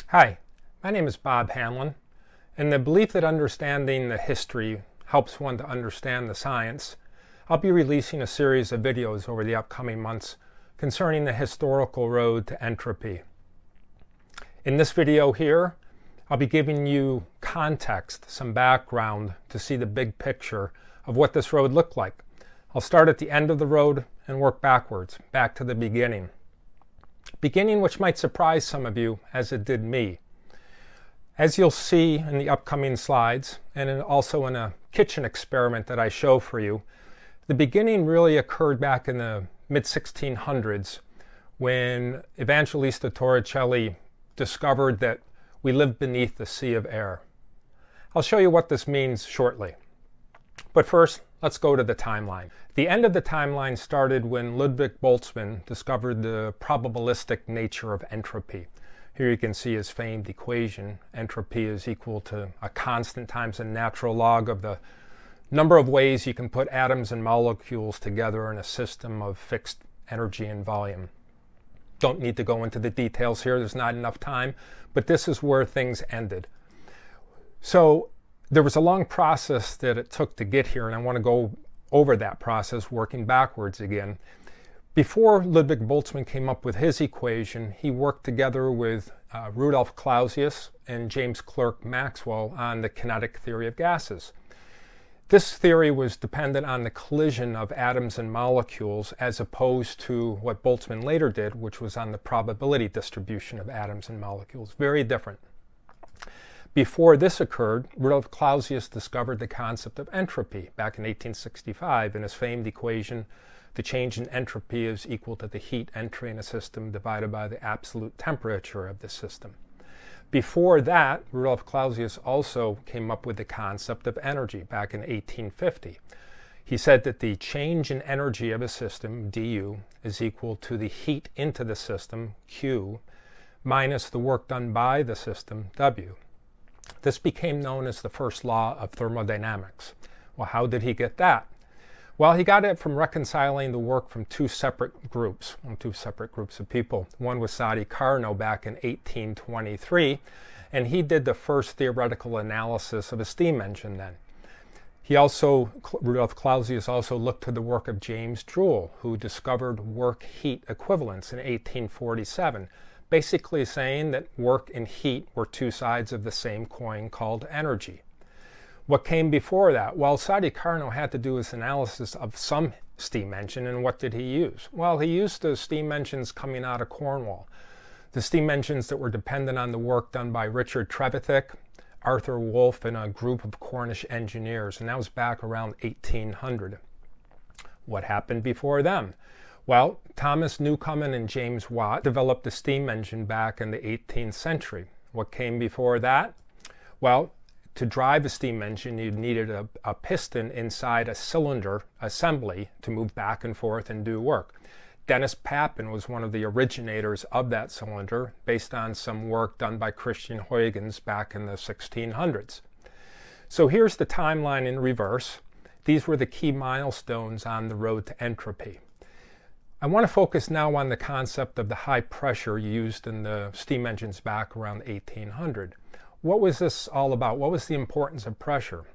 Hi, my name is Bob Hanlon, and the belief that understanding the history helps one to understand the science, I'll be releasing a series of videos over the upcoming months concerning the historical road to entropy. In this video here, I'll be giving you context, some background to see the big picture of what this road looked like. I'll start at the end of the road and work backwards, back to the beginning. Beginning which might surprise some of you, as it did me. As you'll see in the upcoming slides, and also in a kitchen experiment that I show for you, the beginning really occurred back in the mid-1600s when Evangelista Torricelli discovered that we live beneath the sea of air. I'll show you what this means shortly. But first, let's go to the timeline. The end of the timeline started when Ludwig Boltzmann discovered the probabilistic nature of entropy. Here you can see his famed equation. Entropy is equal to a constant times a natural log of the number of ways you can put atoms and molecules together in a system of fixed energy and volume. Don't need to go into the details here, there's not enough time, but this is where things ended. So there was a long process that it took to get here, and I want to go over that process working backwards again. Before Ludwig Boltzmann came up with his equation, he worked together with Rudolf Clausius and James Clerk Maxwell on the kinetic theory of gases. This theory was dependent on the collision of atoms and molecules as opposed to what Boltzmann later did, which was on the probability distribution of atoms and molecules. Very different. Before this occurred, Rudolf Clausius discovered the concept of entropy back in 1865 in his famed equation, the change in entropy is equal to the heat entering a system divided by the absolute temperature of the system. Before that, Rudolf Clausius also came up with the concept of energy back in 1850. He said that the change in energy of a system, du, is equal to the heat into the system, Q, minus the work done by the system, W. This became known as the first law of thermodynamics. Well, how did he get that? Well, he got it from reconciling the work from two separate groups of people. One was Sadi Carnot back in 1823, and he did the first theoretical analysis of a steam engine then. Rudolf Clausius also looked to the work of James Joule, who discovered work-heat equivalence in 1847, basically saying that work and heat were two sides of the same coin called energy. What came before that? Well, Sadi Carnot had to do his analysis of some steam engine, and what did he use? Well, he used the steam engines coming out of Cornwall, the steam engines that were dependent on the work done by Richard Trevithick, Arthur Wolff, and a group of Cornish engineers, and that was back around 1800. What happened before them? Well, Thomas Newcomen and James Watt developed the steam engine back in the 18th century. What came before that? Well, to drive a steam engine, you needed a piston inside a cylinder assembly to move back and forth and do work. Dennis Papin was one of the originators of that cylinder based on some work done by Christian Huygens back in the 1600s. So here's the timeline in reverse. These were the key milestones on the road to entropy. I want to focus now on the concept of the high pressure used in the steam engines back around 1800. What was this all about? What was the importance of pressure?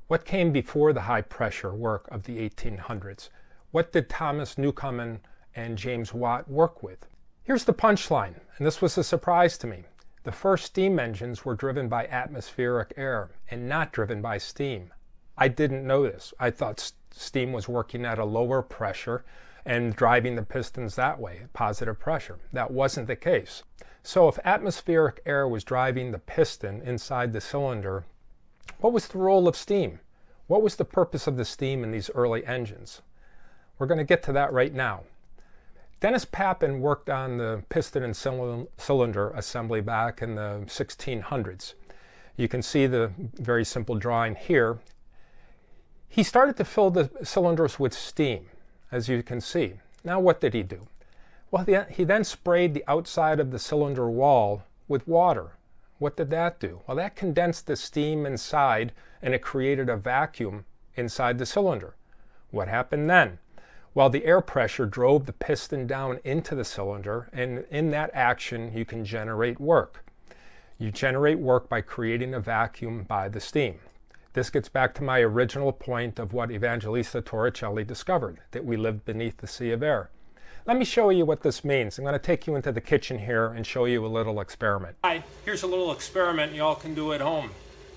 What came before the high pressure work of the 1800s? What did Thomas Newcomen and James Watt work with? Here's the punchline, and this was a surprise to me. The first steam engines were driven by atmospheric air and not driven by steam. I didn't know this. I thought steam was working at a lower pressure and driving the pistons that way, positive pressure. That wasn't the case. So if atmospheric air was driving the piston inside the cylinder, what was the role of steam? What was the purpose of the steam in these early engines? We're going to get to that right now. Dennis Papin worked on the piston and cylinder assembly back in the 1600s. You can see the very simple drawing here. He started to fill the cylinders with steam, as you can see. Now what did he do? Well, he then sprayed the outside of the cylinder wall with water. What did that do? Well, that condensed the steam inside, and it created a vacuum inside the cylinder. What happened then? Well, the air pressure drove the piston down into the cylinder, and in that action you can generate work. You generate work by creating a vacuum by the steam. This gets back to my original point of what Evangelista Torricelli discovered, that we live beneath the sea of air. Let me show you what this means. I'm going to take you into the kitchen here and show you a little experiment. Hi, here's a little experiment you all can do at home.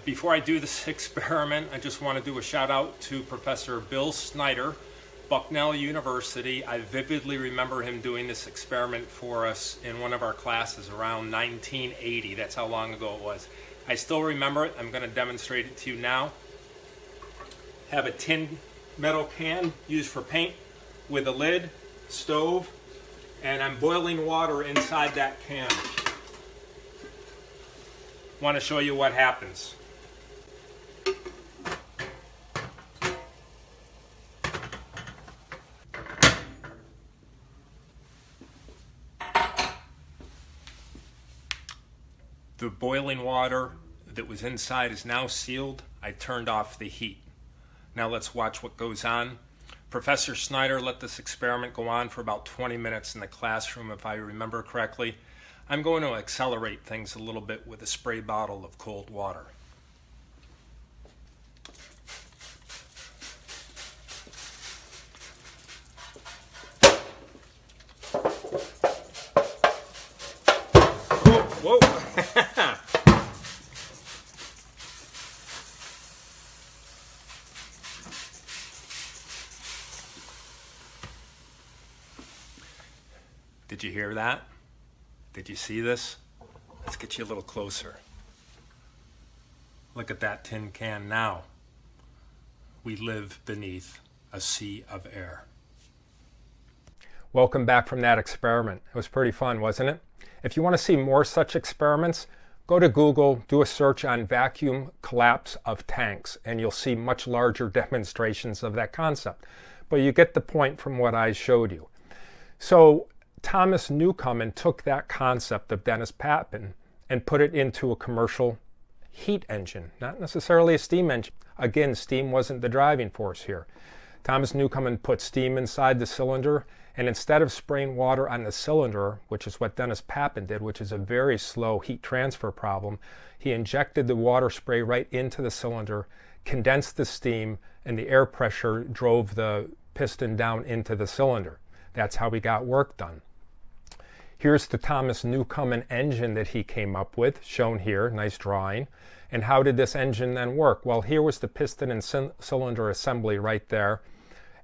Before I do this experiment, I just want to do a shout out to Professor Bill Snyder, Bucknell University. I vividly remember him doing this experiment for us in one of our classes around 1980. That's how long ago it was. I still remember it. I'm going to demonstrate it to you now. Have a tin metal can used for paint with a lid, stove, and I'm boiling water inside that can. Want to show you what happens. The boiling water that was inside is now sealed. I turned off the heat. Now let's watch what goes on. Professor Snyder let this experiment go on for about 20 minutes in the classroom, if I remember correctly. I'm going to accelerate things a little bit with a spray bottle of cold water. Whoa! Did you hear that? Did you see this? Let's get you a little closer. Look at that tin can now. We live beneath a sea of air. Welcome back from that experiment. It was pretty fun, wasn't it? If you want to see more such experiments, go to Google, do a search on vacuum collapse of tanks, and you'll see much larger demonstrations of that concept. But you get the point from what I showed you. So Thomas Newcomen took that concept of Dennis Papin and put it into a commercial heat engine, not necessarily a steam engine. Again, steam wasn't the driving force here. Thomas Newcomen put steam inside the cylinder, and instead of spraying water on the cylinder, which is what Dennis Papin did, which is a very slow heat transfer problem, he injected the water spray right into the cylinder, condensed the steam, and the air pressure drove the piston down into the cylinder. That's how he got work done. Here's the Thomas Newcomen engine that he came up with, shown here, nice drawing. And how did this engine then work? Well, here was the piston and cylinder assembly right there.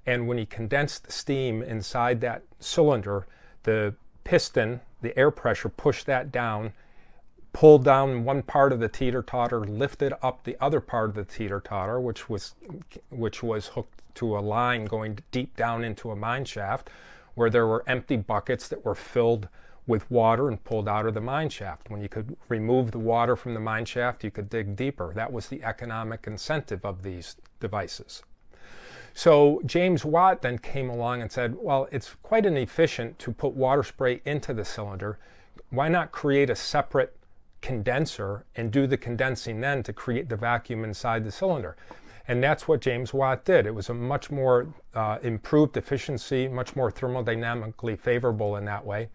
And when he condensed steam inside that cylinder, the piston, the air pressure, pushed that down, pulled down one part of the teeter-totter, lifted up the other part of the teeter-totter, which was hooked to a line going deep down into a mine shaft, where there were empty buckets that were filled with water and pulled out of the mine shaft. When you could remove the water from the mine shaft, you could dig deeper. That was the economic incentive of these devices. So James Watt then came along and said, well, it's quite inefficient to put water spray into the cylinder. Why not create a separate condenser and do the condensing then to create the vacuum inside the cylinder? And that's what James Watt did. It was a much more improved efficiency, much more thermodynamically favorable in that way.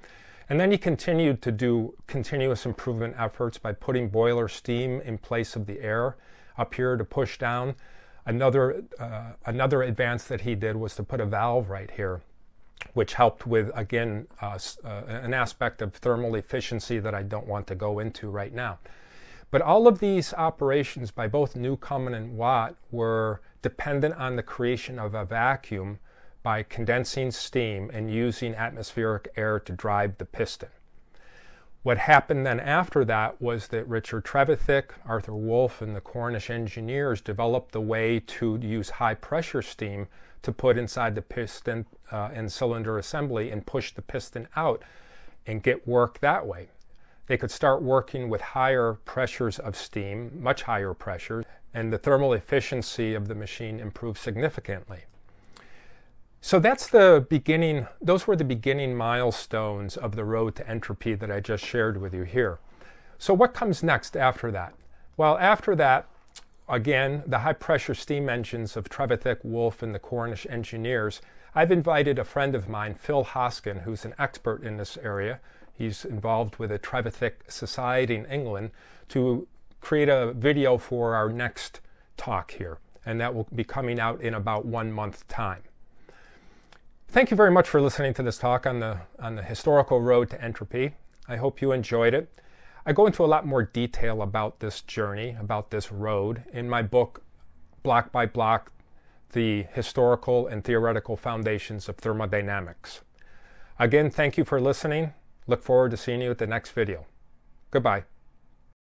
And then he continued to do continuous improvement efforts by putting boiler steam in place of the air up here to push down. Another advance that he did was to put a valve right here, which helped with, again, an aspect of thermal efficiency that I don't want to go into right now. But all of these operations by both Newcomen and Watt were dependent on the creation of a vacuum by condensing steam and using atmospheric air to drive the piston. What happened then after that was that Richard Trevithick, Arthur Wolff, and the Cornish engineers developed the way to use high pressure steam to put inside the piston and cylinder assembly and push the piston out and get work that way. They could start working with higher pressures of steam, much higher pressures, and the thermal efficiency of the machine improved significantly. So that's the beginning, those were the beginning milestones of the road to entropy that I just shared with you here. So what comes next after that? Well, after that, again, the high pressure steam engines of Trevithick, Wolff, and the Cornish engineers, I've invited a friend of mine, Phil Hoskin, who's an expert in this area. He's involved with a Trevithick Society in England to create a video for our next talk here, and that will be coming out in about 1 month's time. Thank you very much for listening to this talk on the historical road to entropy. I hope you enjoyed it. I go into a lot more detail about this journey, about this road, in my book, Block by Block, The Historical and Theoretical Foundations of Thermodynamics. Again, thank you for listening. Look forward to seeing you at the next video. Goodbye.